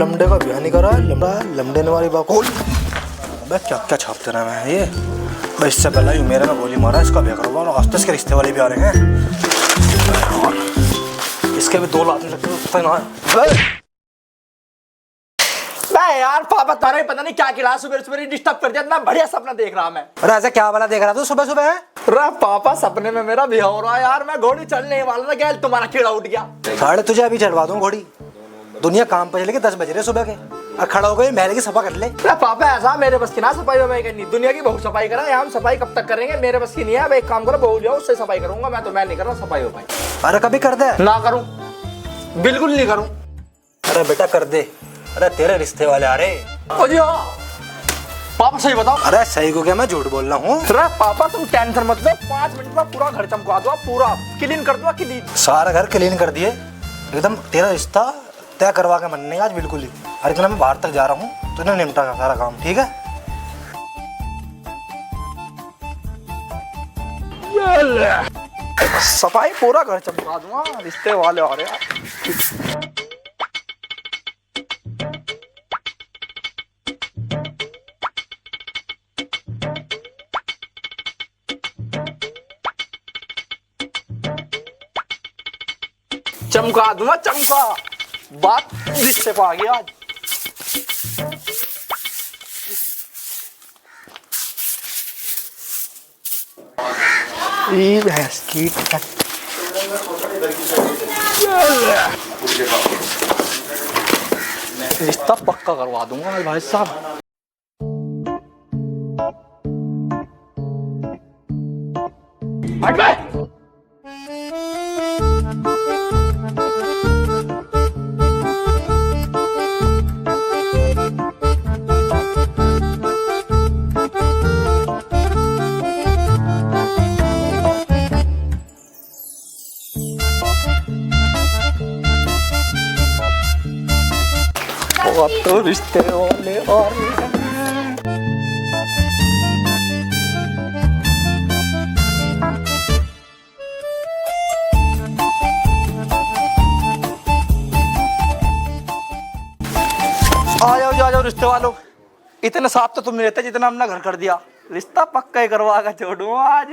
लमडे का ब्याह नहीं करा, लमड़ा लमडे ने वाली बाकोल। अबे क्या क्या छापते रहे मैं ये। भाई इससे पहले ही मेरे में गोली मारा, इसका ब्याह करवा और आस्ते के रिश्ते वाले भी आ रहे हैं। इसके भी 2 लाख लगते यार पापा तारा ही पता नहीं क्या खिला, सुबह सुबह डिस्टर्ब कर दिया। इतना बढ़िया सपना देख रहा मैं। अरे ऐसा क्या वाला देख रहा तू सुबह सुबह? अरे पापा सपने में मेरा ब्याह हो रहा है यार, मैं घोड़ी चढ़ने वाला था, क्या तुम्हारा कीड़ा उठ गया। साढ़े तुझे अभी चढ़वा दूं घोड़ी। दुनिया काम पे चले के 10 बज रहे सुबह के और खड़ा हो गए महल की सफा कर ले। अरे पापा ऐसा मेरे बस की ना सफाई वफाई करनी, दुनिया की बहुत सफाई करा है, हम सफाई कब तक करेंगे, मेरे बस की नहीं है। अब एक काम करो, बहू जाओ उससे सफाई करूंगा मैं, तो मैं नहीं कर रहा सफाई वफाई। अरे कभी कर दे ना करूं, बिल्कुल नहीं करूं। अरे बेटा कर दे। अरे तेरे रिश्ते वाले आ रहे। पापा सही बताओ। अरे सही को क्या मैं झूठ बोल रहा हूँ? अरे पापा तुम टेंशन मत लो, 5 मिनट में पूरा घर चमका दो, पूरा क्लीन कर दो, क्लीन। सारा घर क्लीन कर दिए एकदम। तेरा रिश्ता तय करवा के मनने आज बिल्कुल ही। अरे इतना मैं बाहर तक जा रहा हूँ, तूने निपटा का सारा काम, ठीक है? सफाई पूरा घर चमका दूंगा, रिश्ते वाले आ रहे हैं। चमका दूंगा, चमका। बात रिश्ते पे आ गई आज। रिश्ता पक्का करवा दूंगा भाई साहब। तो रिश्ते वाले और आ जाओ रिश्ते वालों। इतने साफ तो तुम नहीं रहते जितना हमने घर कर दिया। रिश्ता पक्का ही करवा कर छोड़ू आज।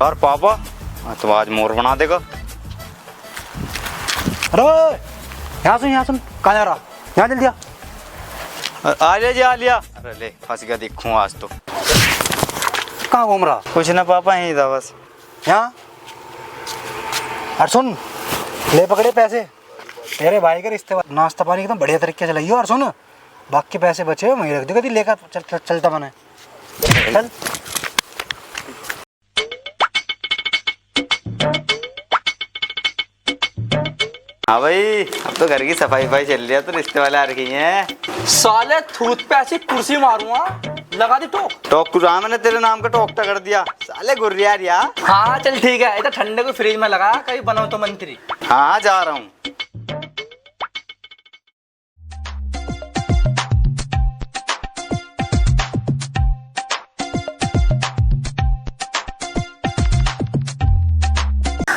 और पापा तो आज मोर बना देगा। अरे यहाँ सुन कहाँ जा रहा? यहाँ जल्दी आ लिया। अरे ले फंस गया, देखूं आज तो। कहाँ घूम रहा? कुछ ना पापा, यहीं था बस। यहाँ और सुन, ले पकड़े पैसे तेरे भाई के रिश्ते वाले, नाश्ता पानी एकदम बढ़िया तरीके से लगाइए। और सुन, बाकी पैसे बचे वहीं रख दे, कभी लेकर चलता बने। चल हाँ भाई, अब तो घर की सफाई चल रही है, तो रिश्ते वाले आ रखे हैं। साले थूत पे ऐसी कुर्सी मारूंगा, लगा दी टोक कुछ मैंने तेरे नाम का टोकटा कर दिया। साले गुर्रिया यार। हाँ चल ठीक है, इधर ठंडे को फ्रिज में लगा, कहीं बनाओ तो मंत्री। हाँ जा रहा हूँ।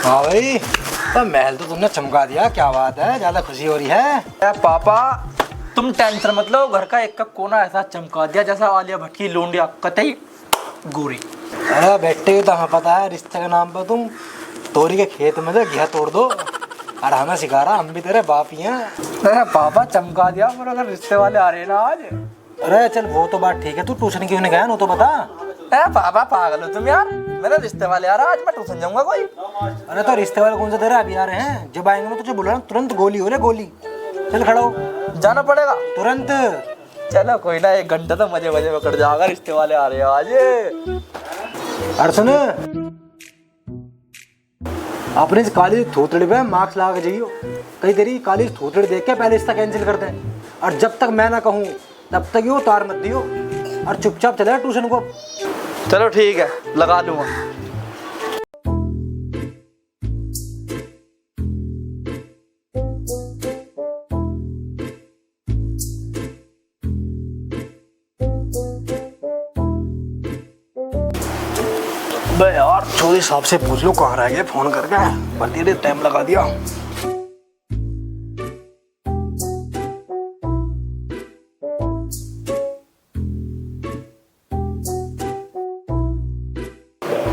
हाँ भाई, तो महल तो तुमने चमका दिया, क्या बात है, ज्यादा खुशी हो रही है। पापा तुम टेंशन मत लो, घर का एक का कोना ऐसा चमका दिया जैसा आलिया भट्ट की लोंडिया कतई गोरी। अरे बेटे तो हमें पता है, रिश्ते के नाम पर तुम तोरी के खेत में से घिया तोड़ दो और हमें सिखा रहा, हम भी तेरे बाप ही हैं। अरे पापा चमका दिया, मेरे घर रिश्ते वाले आ रहे हैं ना आज। अरे चल वो तो बात ठीक है, तू ट्यूशन क्यों नहीं गया वो तो बता। पापा पागल हो तुम यार, मेरे रिश्ते वाले आ रहा, आज मैं ट्यूशन जाऊंगा कोई। अरे तो रिश्ते वाले कौन से तेरे अभी आ रहे हैं? जब आएंगे मैं तुझे बोल रहा हूँ, तुरंत गोली हो रे गोली। चल खड़ा हो, जाना पड़ेगा तुरंत। चलो कोई ना, 1 घंटा तो मजे मजे में कट जाएगा, रिश्ते वाले आ रहे हैं आज। अरे सुन, अपने इस काली थोतड़ी पे मार्क्स लगा के जाइयो, कहीं तेरी काली थोतड़ी देख के पहले इसका कैंसिल कर दे। और जब तक मैं ना कहूँ तब तक ये तार मत दियो और चुपचाप चले ट्यूशन को। चलो ठीक है, लगा लूंगा। बे यार चोरी साहब से पूछ लो कहाँ रह गए, फोन करके बड़ी टाइम लगा दिया।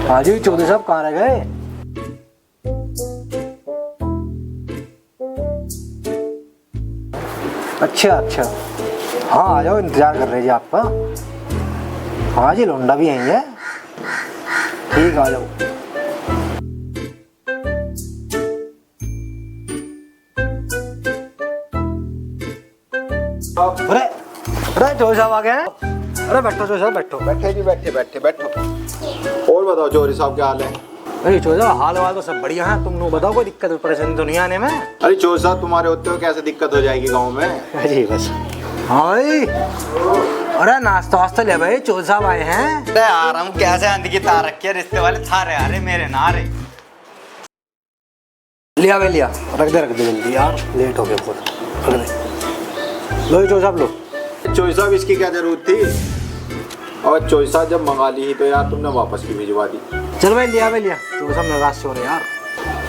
हाँ जी चौधरी साहब कहाँ रह गए? अच्छा अच्छा, हाँ आ जाओ, इंतजार कर रहे जी आपका। हाँ जी लौंडा भी यहीं है, ठीक आ जाओ। अरे अरे चौधरी साहब आ गए हैं। अरे बैठो चौधरी साहब बैठो। बैठे जी, बैठे बैठे बैठो। और बताओ चौधरी साहब क्या हाल है? अरे चौधरी साहब हाल वाल तो सब बढ़िया है, तुम लोग बताओ कोई दिक्कत परेशानी तो नहीं आने में? अरे चौधरी साहब तुम्हारे होते हो कैसे दिक्कत हो जाएगी गांव में? जी बस। हाँ भाई, अरे नाश्ता वास्ता ले भाई, चौधरी साहब आए हैं। अरे यार हम कैसे आंधी की तार रखी है, रिश्ते वाले थारे आ रहे मेरे ना रहे। लिया भाई लिया, रख दे जल्दी यार, लेट हो गया बहुत। रख दे लो चौधरी साहब लो। चौधरी साहब इसकी क्या जरूरत थी? और चौधरी साहब जब मंगा ली ही तो यार तुमने वापस भी भिजवा दी। चल भाई लिया भाई लिया, चौधरी साहब नाराज से हो रहे यार।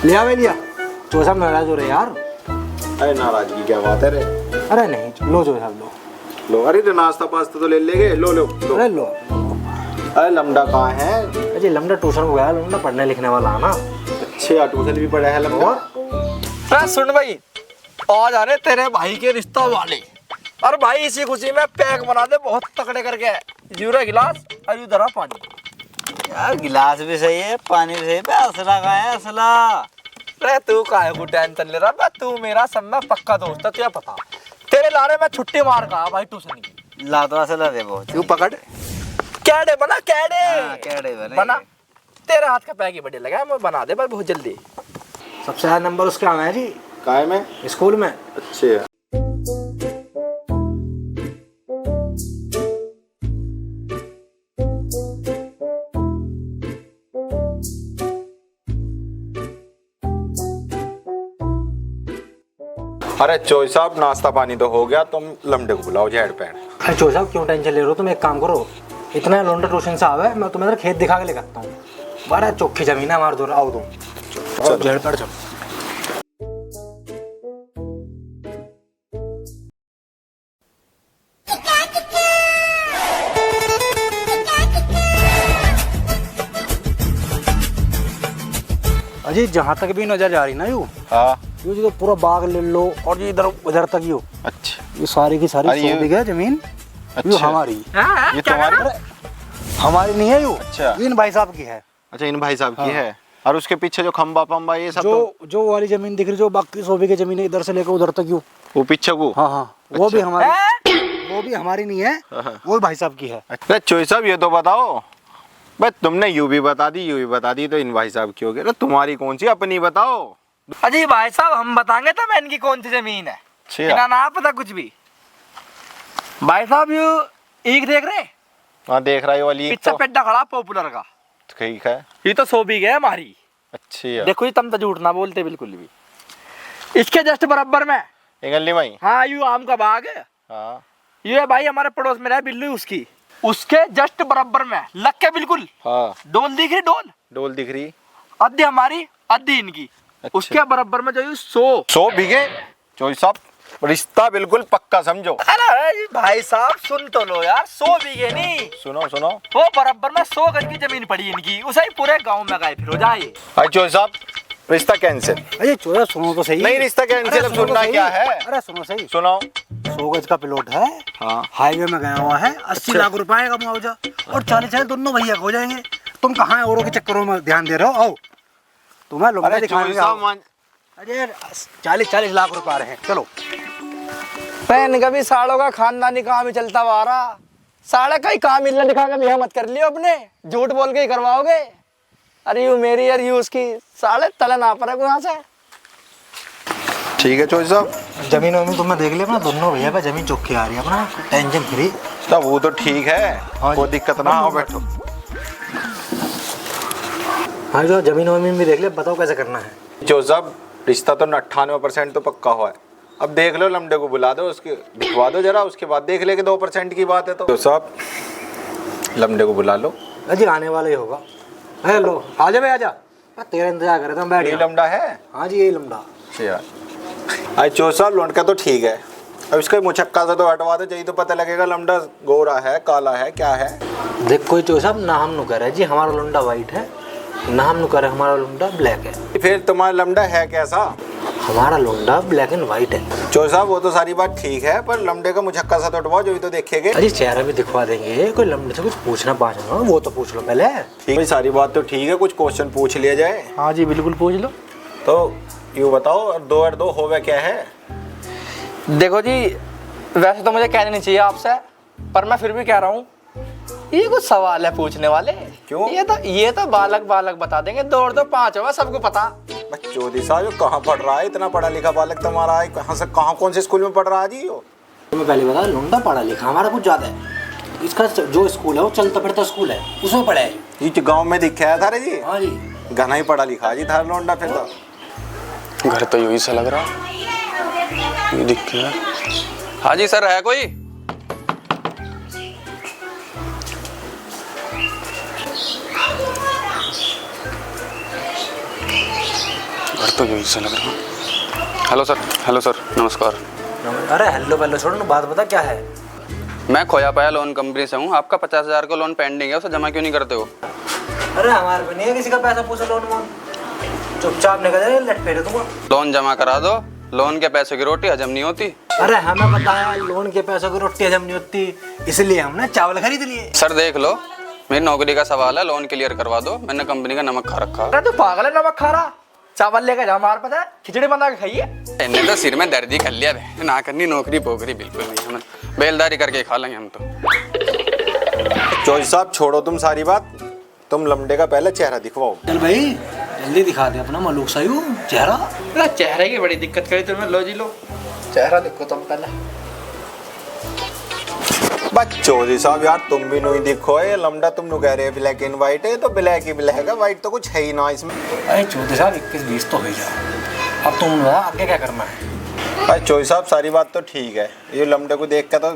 लिया भाई लिया, चौधरी साहब नाराज हो रहे यार। अरे नाराजगी क्या बात है रे? अरे नहीं लो चौधरी साहब लो। लो, अरे तो नाश्ता पास्ता तो ले लेंगे, लो लो लो। अरे लो। अरे लमडा कहाँ है? अरे लमडा ट्यूशन को गया, लमडा पढ़ने लिखने वाला है ना। अच्छे ट्यूशन भी पढ़ा है लमडा। सुन भाई, आज आ रहे तेरे भाई के रिश्ता वाले, और भाई इसी खुशी में पैक बना दे बहुत तकड़े करके। यूरा गिलास और यूधरा पानी। यार गिलास भी सही है, पानी भी सही है, असला का है असला। अरे तू काहे को टेंशन ले रहा है? तू मेरा सब में पक्का दोस्त है, तुझे पता। तेरे लारे में छुट्टी मार का भाई ट्यूशन की। ला तो असला दे वो, तू पकड़। कैडे बना, कैडे हाँ, कैडे बना। तेरे हाथ का पैक ही बढ़िया लगा है, मैं बना दे पर बहुत जल्दी। सबसे ज्यादा नंबर उसके आना है जी काय में? स्कूल में। अच्छे। अरे चौधरी साहब नाश्ता पानी तो हो गया, तुम लमडे को बुलाओ जेड पैंट। अरे चौधरी साहब क्यों टेंशन ले रहे हो? तुम एक काम करो, इतना लौंडा ट्यूशन से आवे, मैं तुम्हें खेत दिखा के ले करता हूँ। बड़ा चौखी जमीन है हमारे दूर, आओ तुम जेड पैंट चलो। अजी जहाँ तक भी नजर जा रही ना हाँ ये जो पूरा बाग ले लो, और ये इधर उधर तक यो, अच्छा। ये सारी की सारी अरे ये- 100 बीघा जमीन अच्छा। ये हमारी। ये तुम्हारी? अरे हमारी नहीं है, यो अच्छा। इन भाई साहब की है। अच्छा इन भाई साहब की है। और उसके पीछे जो खंबा पंबा ये सब जो वाली जमीन दिख रही, जो बाकी 100 बीघे जमीन है इधर से लेकर उधर तक यो। वो पीछे को? हाँ हाँ वो भी हमारी, वो भी हमारी नहीं है, वो भाई साहब की है। अरे चौधरी साहब ये तो बताओ, बस तुमने यू भी बता दी यू भी बता दी, तो इन भाई साहब की हो गई। तुम्हारी कौन सी अपनी बताओ? अजी भाई साहब हम बताएंगे तब इनकी कौन सी जमीन है, अच्छा। इन्हें ना पता कुछ भी। भाई साहब यू एक देख रहे, हाँ देख रहा है वाली पिछा तो पेड्डा खड़ा पॉपुलर का, ठीक है। ये तो 100 बीघे है हमारी। अच्छी है। देखो जी तुम तो झूठ ना बोलते बिल्कुल भी। इसके जस्ट बराबर में ये गली में ही? हाँ यू आम का बाग है। हाँ ये भाई हमारे पड़ोस में रहा बिल्लू, उसकी उसके जस्ट बराबर में लग के बिल्कुल हाँ डोल दिख रही, डोल डोल दिख रही, आधी हमारी आधी इनकी। अच्छा। उसके बराबर में जो 100 बीघे। चौधरी साहब रिश्ता बिल्कुल पक्का समझो। अरे भाई साहब सुन तो लो यार, 100 बीघे नहीं, सुनो सुनो, वो बराबर में 100 गज की जमीन पड़ी इनकी, उसे ही पूरे गांव में गाय फिर हो जाए। भाई चौधरी साहब रिश्ता कैंसिल। अरे चौधरी सुनो तो सही। नहीं रिश्ता कैंसिल, अब सुनना क्या है? अरे सुनो सही, सुनाओ। 100 गज का प्लॉट है, हाँ हाईवे में गया हुआ है, 80 लाख रुपए का मुआवजा, और 40 दोनों भैया हो जाएंगे। तुम कहाँ औरों के चक्करों में ध्यान दे रहे हो? आओ तुम्हें लोग अरे दिखाने चौधरी साहब मान, अरे 40 लाख रुपए आ रहे हैं, चलो। पहन कभी साड़ों का खानदानी काम ही चलता हुआ आ रहा, साड़े का ही काम मिलने दिखा के बिया मत कर लियो अपने, झूठ बोल के ही करवाओगे। अरे यू मेरी और यू उसकी, साड़े तले ना पड़े यहाँ से। ठीक है चौधरी साहब, जमीन वमीन तुमने देख लिया अपना, दोनों भैया पे जमीन चौकी आ रही है अपना, टेंशन फ्री। तब वो तो ठीक है, हाँ कोई जी। दिक्कत ना हो, बैठो। हाँ जो जमीन वमीन भी देख लिया, बताओ कैसे करना है। चौधरी साहब रिश्ता तो 98% तो पक्का हुआ है, अब देख लो, लमडे को बुला दो, उसके दिखवा दो जरा, उसके बाद देख लेंगे। 2% की बात है तो साहब लमडे को बुला लो। अजी आने वाला ही होगा। हेलो आजा भाई आजा। तेरा इंतजार कर रहा था, बैठ ये जा। लमड़ा है? हाँ जी यही लमड़ा। अच्छा यार। अरे चो साहब लौंडका तो ठीक है, अब इसका मुछक्का से तो हटवा दो, यही तो पता लगेगा लमड़ा गोरा है काला है क्या है। देख कोई चो साहब ना हम नु करे जी हमारा लुंडा वाइट है, ना हम नु करे हमारा लुंडा ब्लैक है। फिर तुम्हारा लमड़ा है कैसा? हमारा लुंडा ब्लैक एंड वाइट है। चो साहब वो तो सारी बात ठीक है, पर लमड़े का मुछक्का सा तो हटवाओ, जो ही तो देखेंगे। अरे चेहरा भी दिखवा देंगे, कोई लंबे से कुछ पूछना पाछना वो तो पूछ लो पहले। ठीक भाई, सारी बात तो ठीक है, कुछ क्वेश्चन पूछ लिया जाए। हाँ जी बिल्कुल पूछ लो। तो यूँ बताओ 2 और 2 होवे क्या है? देखो जी, वैसे तो मुझे कहना नहीं चाहिए आपसे, पर मैं फिर भी कह रहा हूँ, ये कुछ सवाल है पूछने वाले। क्यों? ये तो बालक बालक बता देंगे, 2 और 2 5 होगा, सबको पता। चौधरी साहब ये कहाँ पढ़ रहा है, इतना पढ़ा लिखा बालक तुम्हारा है, कहाँ से कहाँ कौन से स्कूल में पढ़ रहा है जी? वो तुम्हें पहले बता, लुंडा पढ़ा लिखा हमारा कुछ ज्यादा है। इसका जो स्कूल है वो चलता फिरता स्कूल है, उसमें पढ़ा है। ये गाँव में दिखा है थारे जी? हाँ जी। घना ही पढ़ा लिखा है जी थारा लौंडा। फिर तो घर तो यही सा लग रहा, ये दिख क्या? हाँ जी सर, है कोई? घर तो यही सा लग रहा। हेलो सर, नमस्कार। अरे हेलो पहले छोड़ो ना, बात बता क्या है। मैं खोया पाया लोन कंपनी से हूँ। आपका 50,000 का लोन पेंडिंग है, उसे जमा क्यों नहीं करते हो? अरे हमारे को नहीं है किसी का पैसा पूछा लोन वोन, चुपचाप निकल जाए, लट फेरे दूंगा। लोन जमा करा दो, लोन के पैसे की रोटी हजम नहीं होती। अरे हमें पता है लोन के पैसों की रोटी हजम नहीं होती, इसलिए हमने चावल खरीद लिए। सर देख लो, मेरी नौकरी का सवाल है, लोन क्लियर करवा दो। मैंने कंपनी का नमक खा रखा। अरे तू पागल है, नमक खा रहा? चावल लेकर जा, हमारे पता है खिचड़ी बना के खाइए। इन्हें तो सिर में दर्द ही कर लिया बे। ना करनी नौकरी पोकरी बिल्कुल नहीं, हमें बेलदारी करके खा लेंगे हम तो। चौधरी साहब छोड़ो तुम सारी बात, तुम लमड़े का पहले चेहरा दिखवाओ। चल भाई जल्दी दिखा दे अपना मलूक सायू चेहरा। अरे चेहरे की बड़ी दिक्कत करी तुम्हें, लो जी लो, चेहरा देखो तुम पहले। बस चौधरी साहब यार तुम भी नहीं दिखो, ये लमड़ा तुम नु कह रहे ब्लैक एंड व्हाइट है, तो ब्लैक ही ब्लैक है, व्हाइट तो कुछ है ही ना इसमें। अरे चौधरी साहब 21-20 तो हो गया, अब तुम बता आगे क्या करना है। भाई चौधरी साहब सारी बात तो ठीक है, ये लमड़े को देख कर तो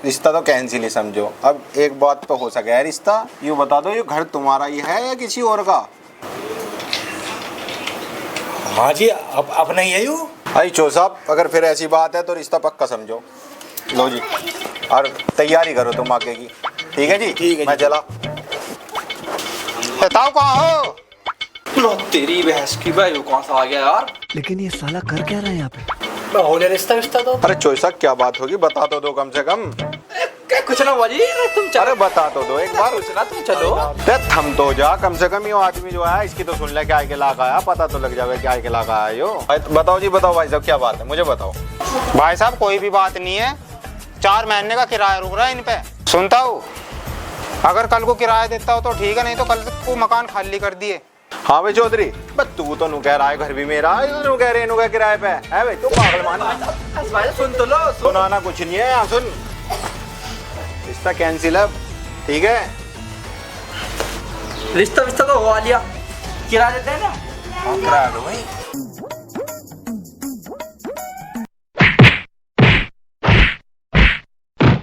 रिश्ता तो कैंसिल ही समझो। अब एक बात पे हो सके है रिश्ता, यूँ बता दो ये घर तुम्हारा ही है या किसी और का? हाँ जी अब अपना ही है यू। भाई चौधरी साहब अगर फिर ऐसी बात है तो रिश्ता पक्का समझो। लो जी, और तैयारी करो तुम आगे की। ठीक है जी? ठीक है मैं चला। बताओ कहाँ हो? लो तेरी भैंस की भाई, वो कौन सा आ गया यार? लेकिन ये साला कर क्या रहा है यहाँ पे? हो गया रिश्ता विश्ता तो। अरे चौधरी साहब क्या बात होगी, बता तो दो कम से कम। क्या कुछ ना हुआ जी, तुम चलो। अरे बता तो दो एक बार। कुछ ना, तुम चलो। ते थम तो जा कम से कम, यो आदमी जो है इसकी तो सुन ले क्या के लाख आया, पता तो लग जावे क्या के लाख आया यो। बताओ जी बताओ भाई साहब क्या बात है, मुझे बताओ। भाई साहब कोई भी बात नहीं है, 4 महीने का किराया रुक रहा है इन पे। सुनता हूँ अगर कल को किराया देता हो तो ठीक है, नहीं तो कल को मकान खाली कर दिए। हाँ भाई चौधरी, बस तू तो नु कह रहा है घर भी मेरा है, तू कह रहे नु का किराए पे है भाई, तू पागल मान। सुन तो लो, सुन। सुनाना कुछ नहीं है, यहाँ सुन, रिश्ता कैंसिल है। ठीक है? रिश्ता विश्ता तो हुआ लिया, किराया देते हैं ना। हाँ किराया दो भाई।